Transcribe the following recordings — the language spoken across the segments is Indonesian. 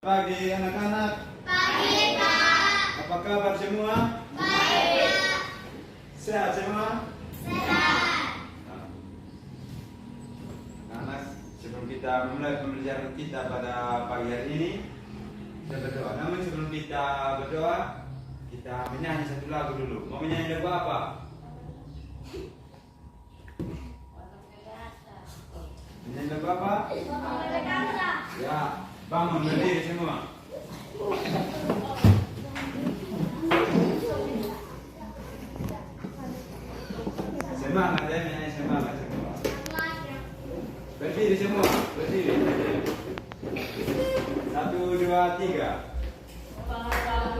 Pagi anak-anak. Pagi, Pak. Apa kabar semua? Baik. Sehat semua? Sehat. Anak, sebelum kita mulai pembelajaran kita pada pagi hari ini, kita berdoa. Namun sebelum kita berdoa, kita menyanyi satu lagu dulu. Mau menyanyi lagu apa? Menyanyi lagu apa? Ya, bangun berdiri semua. Semangat ya, menyanyi semangat semua. Berdiri semua, berdiri. 1, 2, 3.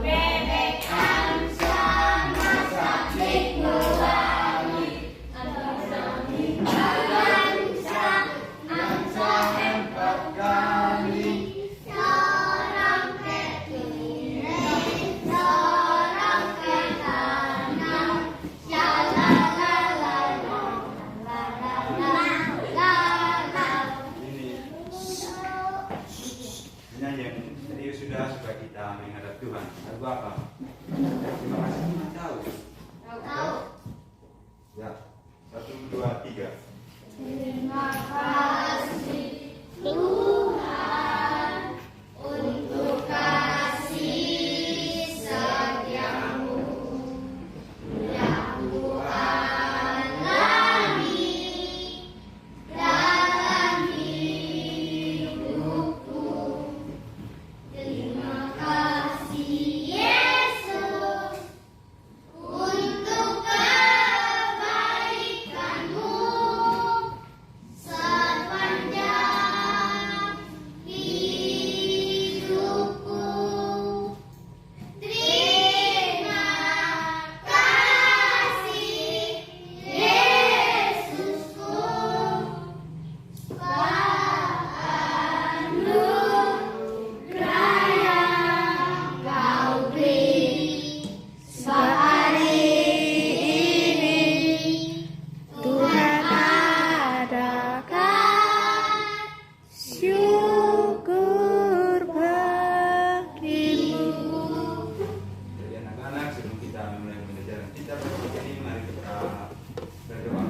Bebek angsa masak di pelangi, angsa 4 kali, seorang ke kiri, seorang ke kanan, Ini menyanyi yang serius sudah supaya kita menghadap Tuhan. Lagu apa? Terima kasih teman tahu. tahu. Ya, 1, 2, 3. Terima kasih Tuhan untuk kasih setiamu yang Ku alami dalam hidupku. Terima kasih Yesus untuk kebaikan-Mu sepanjang hidupku. Terima kasih Yesusku, anugerah yang Kau beri sehari ini. Tuhan adakan syukur bagimu. Jadi anak-anak, sebelum kita memulai pembelajaran kita pada pagi ini, mari kita berdoa. Tuhan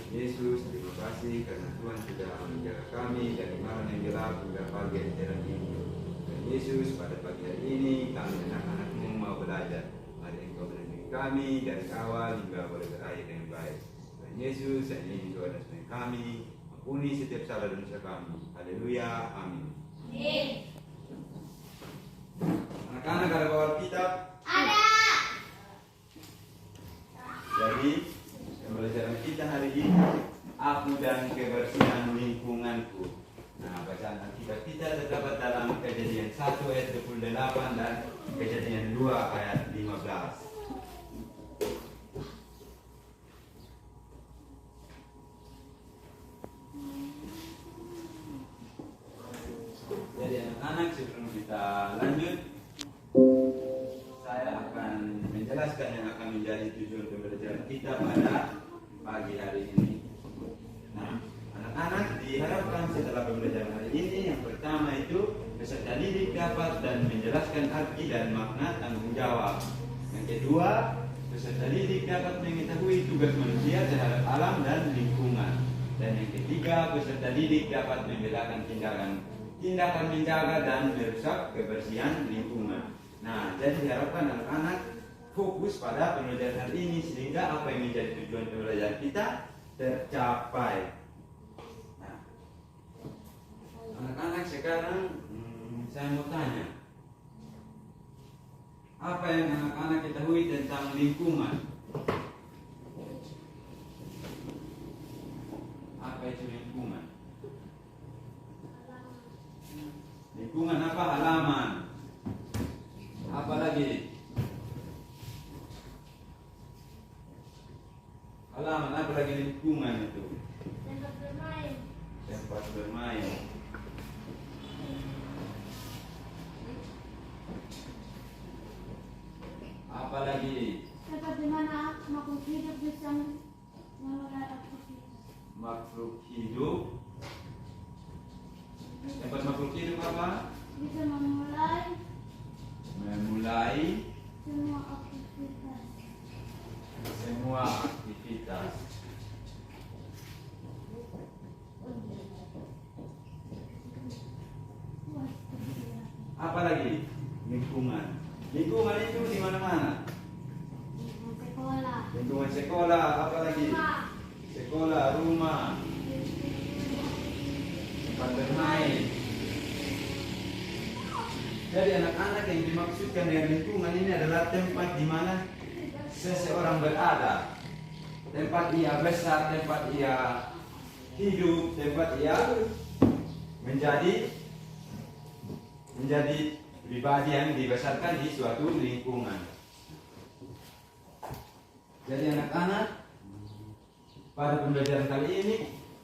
Yesus, terima kasih karena Tuhan sudah menjaga kami dari malam yang gelap hingga pagi yang cerah ini. Tuhan Yesus, pada pagi hari ini kami anak-anak-Mu mau belajar. Mari Engkau melindungi kami dari awal hingga boleh berakhir dengan baik. Tuhan Yesus, saat ini Engkau ada semua kami, ampuni setiap salah dan dosa kami. Haleluya, amin. Anak-anak ada bawa kitab. Ada. Jadi pembelajaran kita hari ini, aku dan kebersihan lingkunganku. Nah, bacaan Alkitab kita terdapat dalam Kejadian 1 ayat 28 dan Kejadian 2 ayat 15. Jadi anak-anak, sebelum kita lanjut, saya akan menjelaskan yang akan menjadi tujuan pembelajaran kita pada pagi hari ini. Nah, anak-anak diharapkan setelah pembelajaran hari ini, yang pertama itu peserta didik dapat dan menjelaskan arti dan makna tanggung jawab. Yang kedua, peserta didik dapat mengetahui tugas manusia terhadap alam dan lingkungan. Dan yang ketiga, peserta didik dapat membedakan tindakan menjaga dan merusak kebersihan lingkungan. Nah, jadi diharapkan anak-anak fokus pada pembelajaran hari ini sehingga apa yang menjadi tujuan pembelajaran kita tercapai. Nah, anak-anak sekarang saya mau tanya, apa yang anak-anak ketahui tentang lingkungan? Apa itu lingkungan? Lingkungan apa? Halaman. Apa lagi? Halaman, apa lagi lingkungan itu? Tempat bermain. Tempat bermain. Apa lagi? Tempat di mana makhluk hidup bisa memulai aktivitas. Makhluk hidup. Tempat makhluk hidup apa? Bisa memulai Memulai semua aktivitas. semua aktivitas. Apa lagi? Lingkungan. Lingkungan itu di mana-mana. Sekolah. Lingkungan sekolah, apa lagi? Rumah. Sekolah, rumah, tempat bermain. Jadi anak-anak yang dimaksudkan dengan lingkungan ini adalah tempat di mana seseorang berada, tempat ia besar, tempat ia hidup, tempat ia menjadi pribadi yang dibesarkan di suatu lingkungan. Jadi anak-anak pada pembelajaran kali ini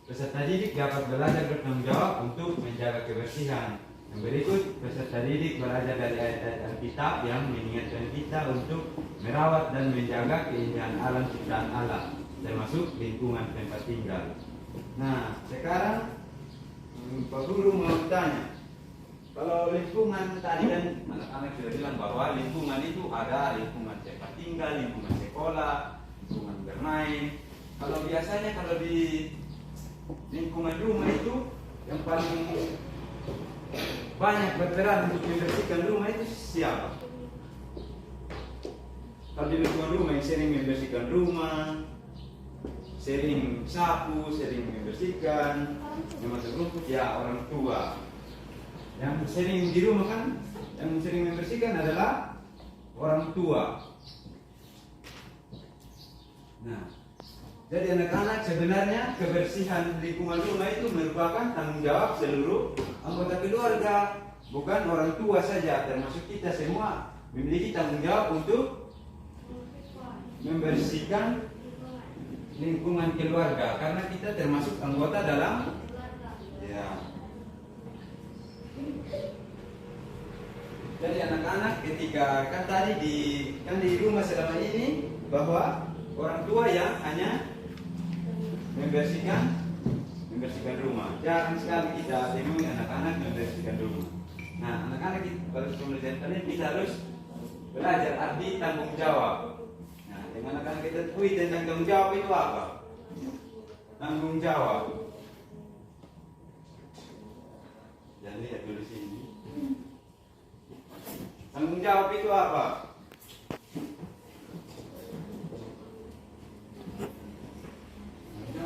peserta didik dapat belajar bertanggung jawab untuk menjaga kebersihan. Yang berikut peserta didik belajar dari ayat-ayat Alkitab yang mengingatkan kita untuk merawat dan menjaga keindahan alam ciptaan Allah, termasuk lingkungan tempat tinggal. Nah, sekarang Pak Guru mau tanya, kalau lingkungan tadi kan anak-anak sudah bilang bahwa lingkungan itu ada lingkungan tempat tinggal, lingkungan sekolah, lingkungan bermain. Kalau biasanya kalau di lingkungan rumah itu yang paling banyak berperan untuk membersihkan rumah itu siapa? Kalau di lingkungan rumah yang sering membersihkan rumah, sering sapu, sering membersihkan, memasak rumput ya orang tua. Yang sering di rumah kan, yang sering membersihkan adalah orang tua. Nah, jadi anak-anak sebenarnya kebersihan lingkungan rumah itu merupakan tanggung jawab seluruh anggota keluarga, bukan orang tua saja, termasuk kita semua memiliki tanggung jawab untuk membersihkan lingkungan keluarga karena kita termasuk anggota dalam ya. Jadi anak-anak ketika kan tadi di rumah selama ini bahwa orang tua yang hanya membersihkan rumah. Jarang sekali kita temui anak-anak membersihkan rumah. Nah, anak-anak pada pembelajaran kali ini kita harus belajar arti tanggung jawab. Nah, dengan anak-anak kita tahu tentang tanggung jawab itu apa? Tanggung jawab. Jangan lihat dulu sini. Tanggung jawab itu apa?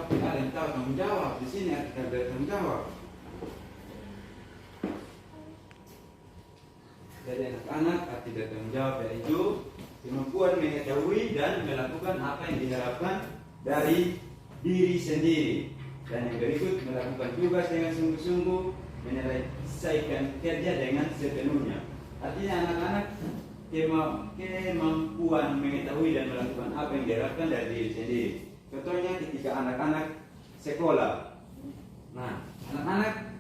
Ada yang tahu tanggung jawab di sini kita bertanggung jawab. Jadi anak-anak arti bertanggung jawab yaitu kemampuan mengetahui dan melakukan apa yang diharapkan dari diri sendiri. Dan yang berikut melakukan tugas dengan sungguh-sungguh, menyelesaikan kerja dengan sepenuhnya. Artinya anak-anak kemampuan mengetahui dan melakukan apa yang diharapkan dari diri sendiri. Contohnya ketika anak-anak sekolah. Nah, anak-anak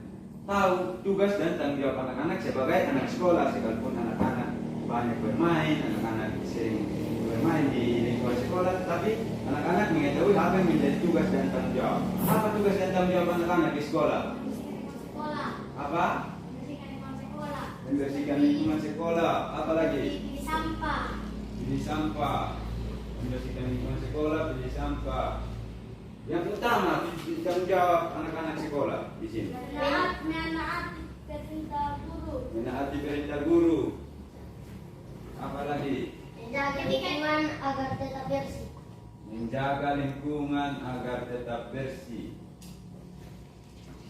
tahu tugas dan tanggung jawab anak-anak sebagai anak sekolah. Sekalipun anak-anak banyak bermain, anak-anak sering bermain di lingkungan sekolah, tetapi anak-anak mengetahui apa yang menjadi tugas dan tanggung jawab. Apa tugas dan tanggung jawab anak-anak di sekolah? Sekolah. Apa? Membersihkan lingkungan sekolah. Membersihkan lingkungan sekolah. Apa lagi? Pilih sampah. Pilih sampah. Membersihkan lingkungan sekolah, pilih sampah. Yang utama tanggung jawab anak-anak sekolah di sini. Menaati perintah guru. Menaati perintah guru. Apa lagi? Menjaga lingkungan agar tetap bersih. Menjaga lingkungan agar tetap bersih.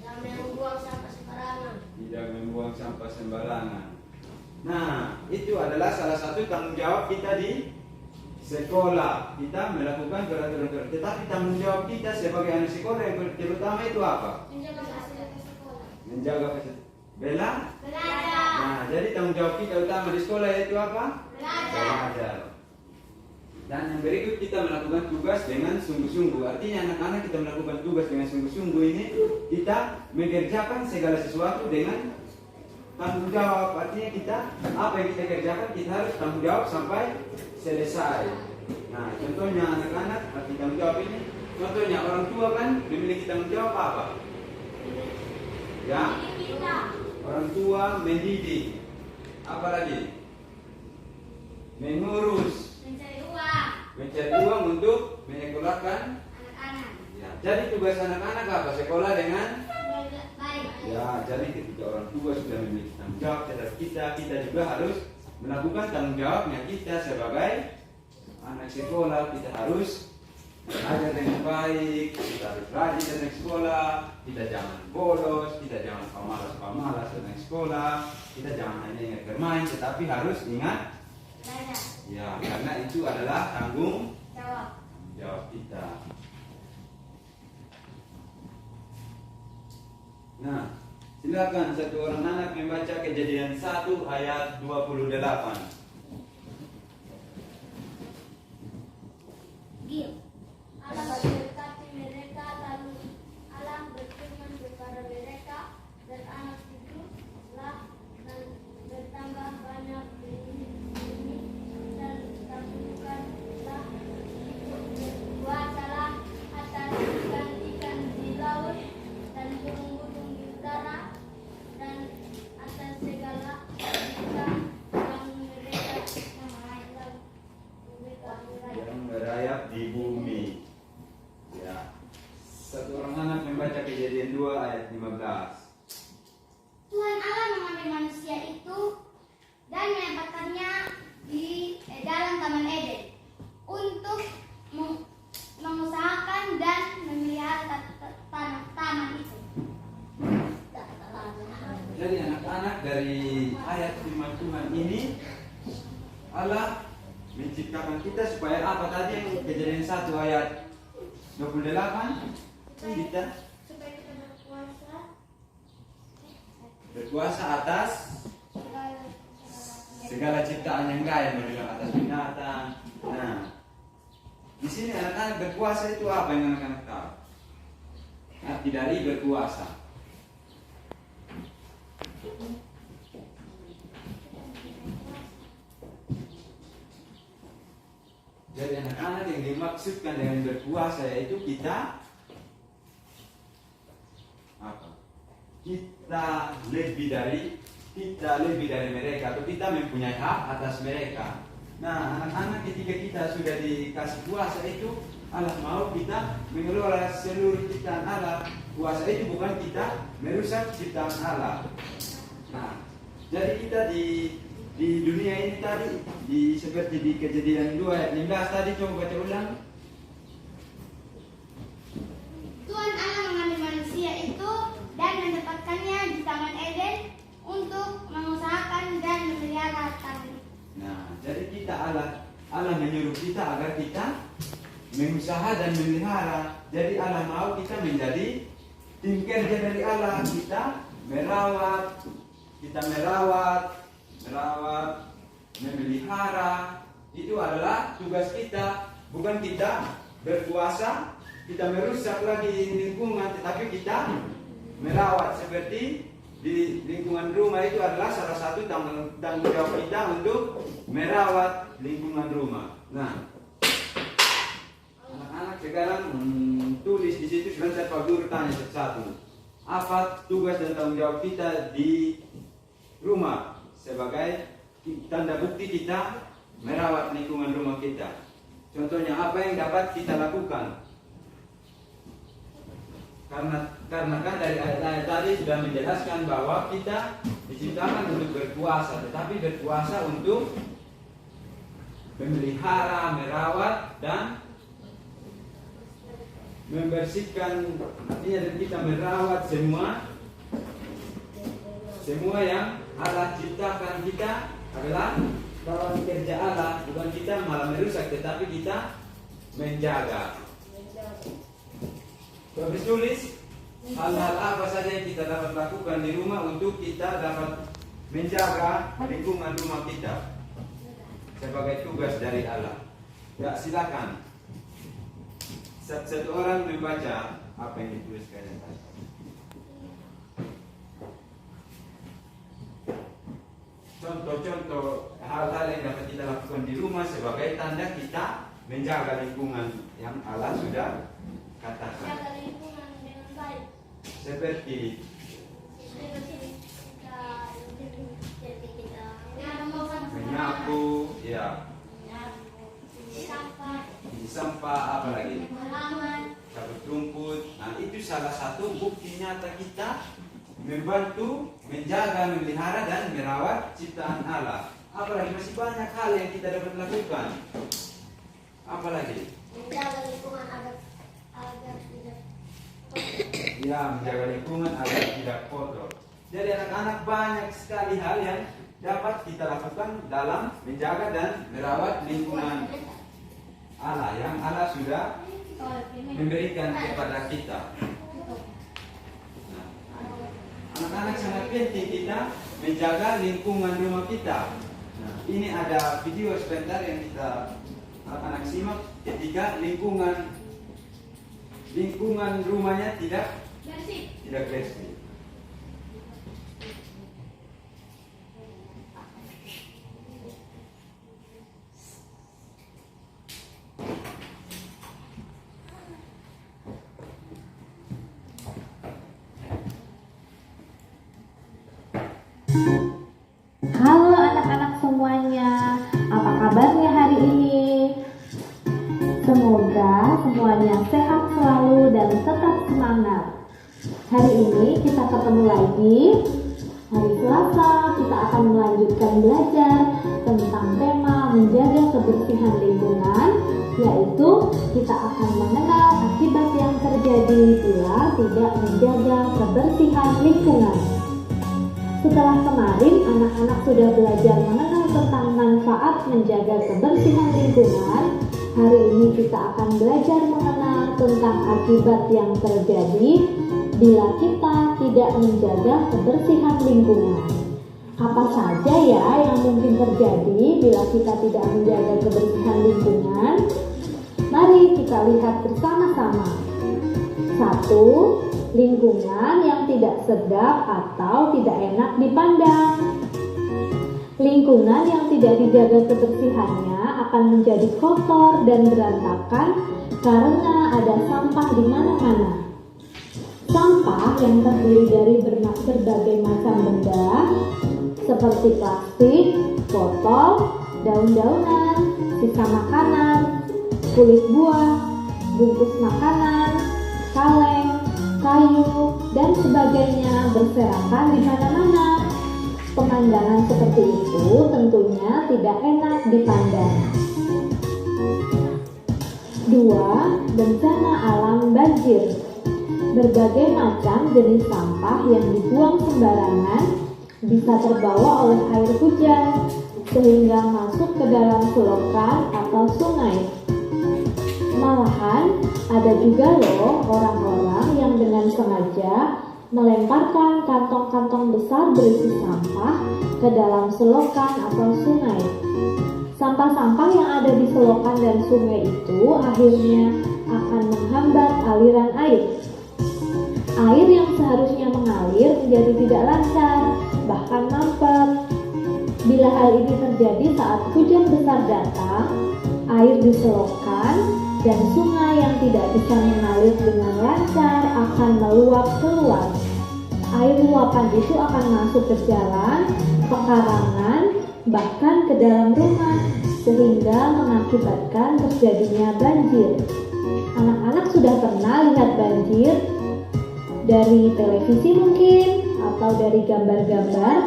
Jangan membuang sampah sembarangan. Tidak membuang sampah sembarangan. Nah, itu adalah salah satu tanggung jawab kita di sekolah. Kita melakukan peraturan-peraturan. Tetapi tanggung jawab kita sebagai anak sekolah yang terutama itu apa? Menjaga fasilitas sekolah. Menjaga belajar. Belajar. Nah, jadi tanggung jawab kita utama di sekolah itu apa? Belajar. Dan yang berikut kita melakukan tugas dengan sungguh-sungguh. Artinya anak-anak kita melakukan tugas dengan sungguh-sungguh ini kita mengerjakan segala sesuatu dengan tanggung jawab. Artinya kita apa yang kita kerjakan kita harus tanggung jawab sampai selesai. Nah, contohnya anak-anak arti tanggung jawab ini. Contohnya orang tua kan memiliki tanggung jawab apa? Ya. Orang tua mendidik. Apa lagi? Mengurus. Mencari uang. Mencari uang untuk menyekolahkan Anak-anak. ya. Jadi tugas anak-anak apa? Sekolah dengan Baik. ya. Jadi ketika orang tua sudah memiliki tanggung jawab terhadap kita, kita juga harus melakukan tanggung jawabnya. Kita sebagai anak sekolah, kita harus belajar dengan baik, kita harus rajin datang sekolah, kita jangan bolos, kita jangan pemalas datang sekolah, kita jangan hanya ingat bermain, tetapi harus ingat Belajar. ya, karena itu adalah tanggung Jawab. jawab kita. Nah, silakan satu orang anak membaca Kejadian 1 ayat 28. Gil. Allah memberkati mereka, lalu Allah berfirman kepada mereka, dan anak hiduplah dan bertambah banyak di bumi, dan taklukkanlah berkuasalah atas ikan-ikan di laut dan burung-burung di udara dan atas segala ikan yang Yang merayap di bumi. Ya. Satu orang anak membaca Kejadian 2 ayat 15. Tuhan Allah mengambil manusia itu dan menempatkannya di dalam Taman Eden untuk mengusahakan dan memelihara taman itu. Jadi anak-anak dari ayat firman Tuhan ini, Allah menciptakan kita supaya apa tadi yang Kejadian 1 ayat 28? Kita Supaya kita berkuasa atas segala ciptaan yang lain, berjuang atas binatang. Nah, di sini anak-anak berkuasa itu apa yang anak-anak tahu? Arti dari berkuasa. Jadi anak-anak yang dimaksudkan dengan berkuasa yaitu kita apa? Kita lebih dari mereka, atau kita mempunyai hak atas mereka. Nah, anak-anak ketika kita sudah dikasih kuasa itu, Allah mau kita mengelola seluruh ciptaan Allah. Kuasa itu bukan kita merusak ciptaan Allah. Nah, jadi kita di dunia ini tadi, seperti di Kejadian 2 ayat 15 tadi, coba baca ulang. Tuhan Allah mengambil manusia itu dan menempatkannya di Taman Eden untuk mengusahakan dan memelihara taman. Nah, jadi kita Allah menyuruh kita agar kita mengusaha dan memelihara. Jadi Allah mau kita menjadi tim kerja dari Allah. Kita merawat, memelihara. Itu adalah tugas kita. Bukan kita berkuasa, kita merusak lagi lingkungan, tetapi kita merawat. Seperti di lingkungan rumah itu adalah salah satu tanggung jawab kita untuk merawat lingkungan rumah. Nah, anak-anak sekarang tulis di situ. Sebentar Pak Guru tanya satu-satu. Apa tugas dan tanggung jawab kita di rumah sebagai tanda bukti kita merawat lingkungan rumah kita? Contohnya apa yang dapat kita lakukan? Karena kan dari ayat-ayat tadi sudah menjelaskan bahwa kita diciptakan untuk berkuasa, tetapi berkuasa untuk memelihara, merawat, dan membersihkan. Artinya kita merawat semua yang Allah ciptakan. Kita adalah kawan kerja Allah, bukan kita malah merusak, tetapi kita menjaga. Habis tulis hal-hal apa saja yang kita dapat lakukan di rumah untuk kita dapat menjaga lingkungan rumah kita sebagai tugas dari Allah. Ya, silakan. Satu orang membaca apa yang dituliskan tadi. Contoh-contoh hal-hal yang dapat kita lakukan di rumah sebagai tanda kita menjaga lingkungan yang Allah sudah katakan. Jaga lingkungan dengan baik. Seperti Kita menyapu, ya, sampah, isi sampah, apa lagi? halaman. Cabut rumput. Nah, itu salah satu bukti nyata kita membantu, menjaga, memelihara dan merawat ciptaan Allah. Apalagi masih banyak hal yang kita dapat lakukan. Apalagi? Menjaga lingkungan agar tidak Ya, menjaga lingkungan agar tidak kotor. Jadi anak-anak banyak sekali hal yang dapat kita lakukan dalam menjaga dan merawat lingkungan Allah yang Allah sudah memberikan kepada kita. Nah, anak-anak sangat penting kita menjaga lingkungan rumah kita. Nah, ini ada video sebentar yang kita anak-anak simak ketika lingkungan rumahnya tidak bersih. Halo anak-anak semuanya, apa kabarnya hari ini? Semoga semuanya sehat selalu dan tetap semangat. Hari ini kita ketemu lagi. Hari Selasa kita akan melanjutkan belajar tentang tema menjaga kebersihan lingkungan, yaitu kita akan mengenal akibat yang terjadi bila tidak menjaga kebersihan lingkungan. Setelah kemarin anak-anak sudah belajar mengenal tentang manfaat menjaga kebersihan lingkungan, hari ini kita akan belajar mengenal tentang akibat yang terjadi bila kita tidak menjaga kebersihan lingkungan. Apa saja ya yang mungkin terjadi bila kita tidak menjaga kebersihan lingkungan? Mari kita lihat bersama-sama. 1. Lingkungan yang tidak sedap atau tidak enak dipandang. Lingkungan yang tidak dijaga kebersihannya akan menjadi kotor dan berantakan karena ada sampah di mana-mana. Sampah yang terdiri dari berbagai macam benda seperti plastik, botol, daun-daunan, sisa makanan, kulit buah, bungkus makanan, kaleng, kayu, dan sebagainya berserakan di mana-mana. Pemandangan seperti itu tentunya tidak enak dipandang. 2. Bencana alam banjir. Berbagai macam jenis sampah yang dibuang sembarangan bisa terbawa oleh air hujan sehingga masuk ke dalam selokan atau sungai. Malahan ada juga loh orang-orang yang dengan sengaja melemparkan kantong-kantong besar berisi sampah ke dalam selokan atau sungai. Sampah-sampah yang ada di selokan dan sungai itu akhirnya akan menghambat aliran air. Air yang seharusnya mengalir menjadi tidak lancar, bahkan mampet. Bila hal ini terjadi saat hujan besar datang, air di selokan dan sungai yang tidak bisa mengalir dengan lancar akan meluap keluar. Air luapan itu akan masuk ke jalan, pekarangan, bahkan ke dalam rumah, sehingga mengakibatkan terjadinya banjir. Anak-anak sudah pernah lihat banjir dari televisi mungkin, atau dari gambar-gambar.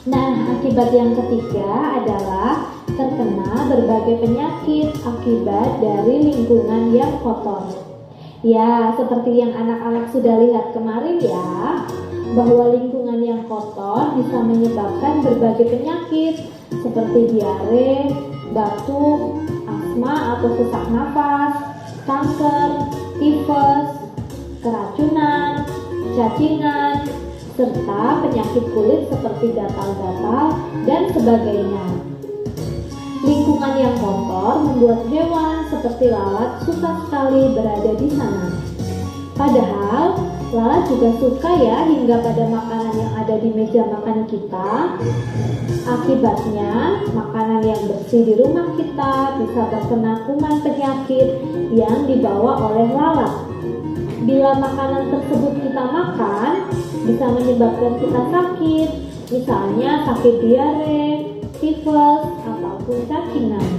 Nah, akibat yang ketiga adalah terkena berbagai penyakit akibat dari lingkungan yang kotor. Ya, seperti yang anak-anak sudah lihat kemarin ya, bahwa lingkungan yang kotor bisa menyebabkan berbagai penyakit seperti diare, batuk, asma atau sesak nafas, kanker, tifus, keracunan, cacingan, serta penyakit kulit seperti gatal-gatal dan sebagainya. Lingkungan yang kotor membuat hewan seperti lalat suka sekali berada di sana. Padahal lalat juga suka ya hingga pada makanan yang ada di meja makan kita. Akibatnya makanan yang bersih di rumah kita bisa terkena kuman penyakit yang dibawa oleh lalat. Bila makanan tersebut kita makan, bisa menyebabkan kita sakit misalnya sakit diare, tifus, ataupun cacingan.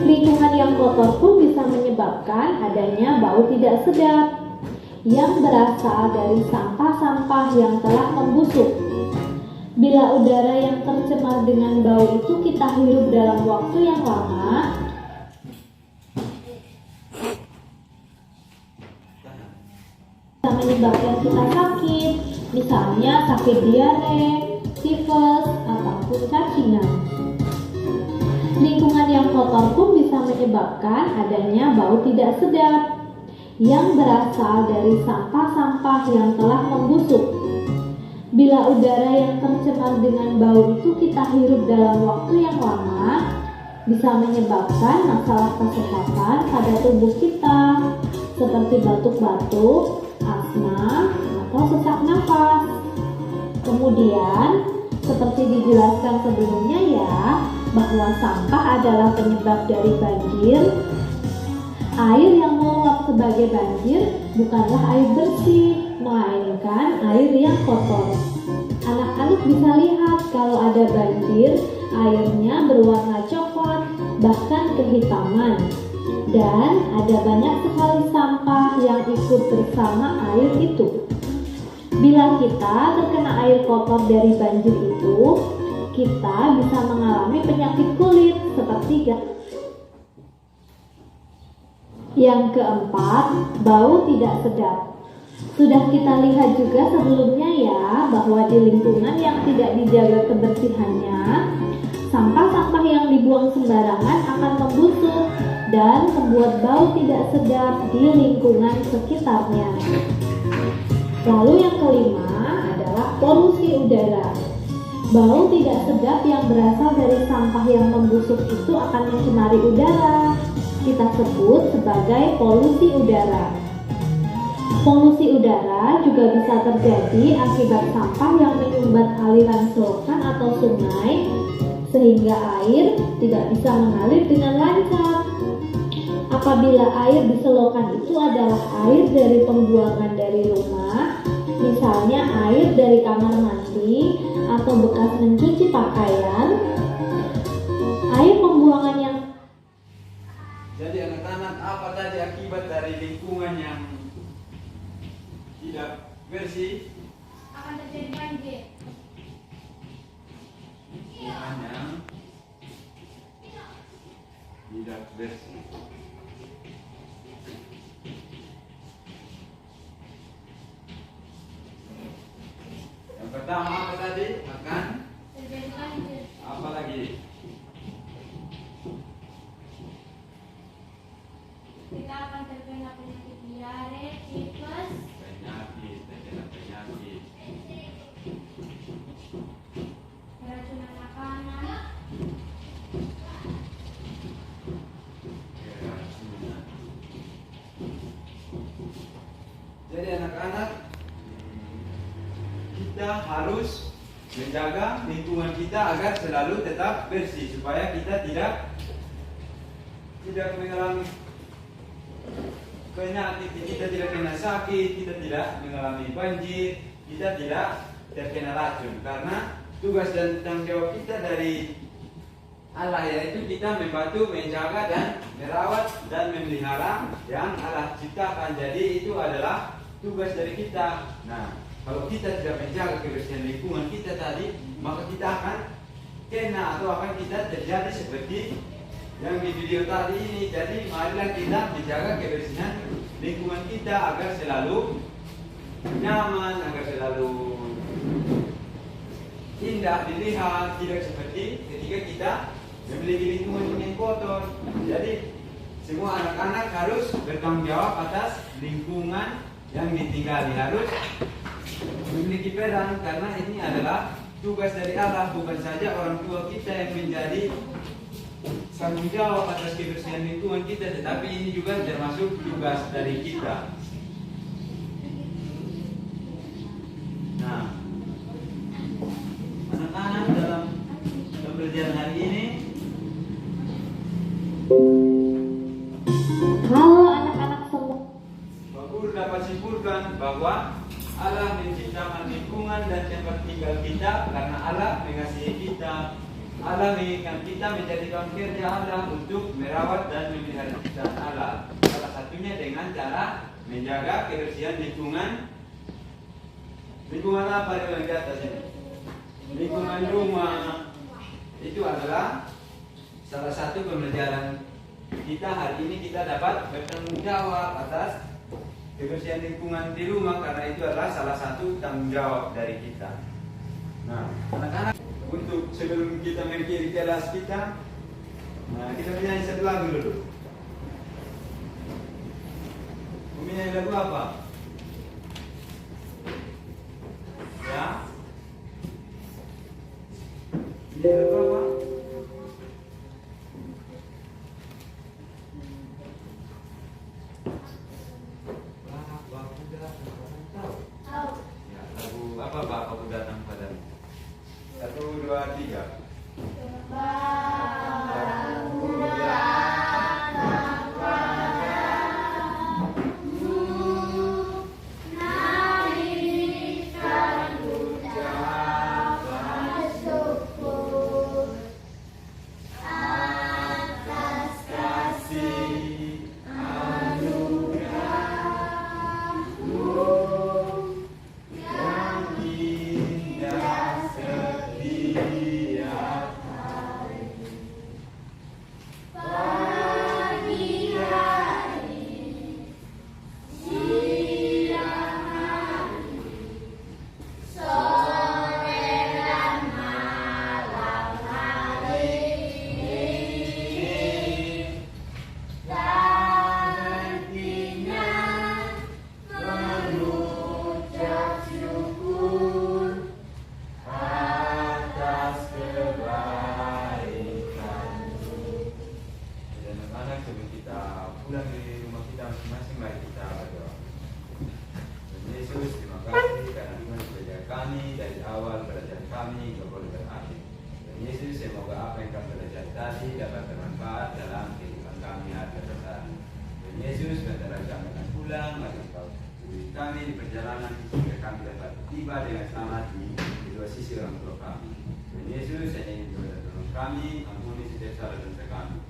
Lingkungan yang kotor pun bisa menyebabkan adanya bau tidak sedap yang berasal dari sampah-sampah yang telah membusuk. Bila udara yang tercemar dengan bau itu kita hirup dalam waktu yang lama, bisa menyebabkan kita sakit, misalnya sakit diare, tifus, ataupun cacingan. Lingkungan yang kotor pun bisa menyebabkan adanya bau tidak sedap yang berasal dari sampah-sampah yang telah membusuk. Bila udara yang tercemar dengan bau itu kita hirup dalam waktu yang lama, bisa menyebabkan masalah kesehatan pada tubuh kita, seperti batuk-batuk, asma, atau sesak nafas. Kemudian, seperti dijelaskan sebelumnya ya, bahwa sampah adalah penyebab dari banjir. Air yang meluap sebagai banjir bukanlah air bersih, melainkan air yang kotor. Anak-anak bisa lihat kalau ada banjir, airnya berwarna coklat, bahkan kehitaman. Dan ada banyak sekali sampah yang ikut bersama air itu. Bila kita terkena air kotor dari banjir itu, kita bisa mengalami penyakit kulit seperti Yang keempat, bau tidak sedap. Sudah kita lihat juga sebelumnya ya, bahwa di lingkungan yang tidak dijaga kebersihannya, sampah-sampah yang dibuang sembarangan akan membusuk dan membuat bau tidak sedap di lingkungan sekitarnya. Lalu yang kelima adalah polusi udara. Bau tidak sedap yang berasal dari sampah yang membusuk itu akan mencemari udara. Kita sebut sebagai polusi udara. Polusi udara juga bisa terjadi akibat sampah yang menyumbat aliran selokan atau sungai, sehingga air tidak bisa mengalir dengan lancar. Apabila air di selokan itu adalah air dari pembuangan dari rumah, misalnya air dari kamar mandi atau bekas mencuci pakaian, air pembuangan yang Jadi anak-anak, apa tadi akibat dari lingkungan yang tidak bersih? Akan terjadi banjir. Lingkungan yang tidak bersih. Yang pertama apa tadi? Akan Terjadi banjir. apa lagi? Kita akan terkena penyakit diare, tifus, Terkena penyakit. keracunan makanan, Keracunan. Jadi anak-anak, kita harus menjaga lingkungan kita agar selalu tetap bersih supaya kita tidak mengalami penyakit, kita tidak kena sakit, kita tidak mengalami banjir, kita tidak terkena racun. Karena tugas dan tanggung jawab kita dari Allah yaitu kita membantu, menjaga dan merawat dan memelihara yang Allah ciptakan. Jadi itu adalah tugas dari kita. Nah, kalau kita tidak menjaga kebersihan lingkungan kita tadi, maka kita akan kena atau akan kita terjadi seperti yang di video tadi ini. Jadi marilah kita menjaga kebersihan lingkungan kita agar selalu nyaman, agar selalu indah dilihat, tidak seperti ketika kita memiliki lingkungan yang kotor. Jadi semua anak-anak harus bertanggung jawab atas lingkungan yang ditinggali, harus memiliki peran karena ini adalah tugas dari Allah, bukan saja orang tua kita yang menjadi tanggung jawab atas kebersihan lingkungan kita, tetapi ini juga termasuk tugas dari kita. Nah, anak-anak dalam pembelajaran hari ini, kalau anak-anak semua Pak Guru dapat simpulkan bahwa Allah menciptakan lingkungan dan tempat tinggal kita kita karena Allah mengasihi kita. Allah menginginkan kita menjadi kawan kerja Allah untuk merawat dan memelihara ciptaan Allah. Salah satunya dengan cara menjaga kebersihan lingkungan. Lingkungan apa yang di atas ini? Lingkungan rumah. Itu adalah salah satu pembelajaran kita hari ini. Kita dapat bertanggung jawab atas kebersihan lingkungan di rumah karena itu adalah salah satu tanggung jawab dari kita. Nah, anak-anak, untuk sebelum kita mengakhiri kelas kita, kita menyanyi satu lagu dulu. Menyanyi lagu apa? Ya? Menyanyi lagu apa? Apa Bapakku datang padamu? 1, 2, 3. Bapakku datang padamu, naikkan ucapan syukur atas kasih anugerahmu. Sebelum kita pulang di rumah kita masing-masing, mari kita berdoa. Tuhan Yesus, terima kasih karena Tuhan belajar kami dari awal belajar kami hingga boleh berakhir. Tuhan Yesus, semoga apa yang kami belajar tadi dapat bermanfaat dalam kehidupan kami hari depan. Tuhan Yesus, sebentar kami akan pulang, mari Engkau beri kami di perjalanan sehingga kami dapat tiba dengan selamat di kedua sisi orang tua kami. Tuhan Yesus, hanya ingin tolong kami, ampuni setiap salah dosa kami.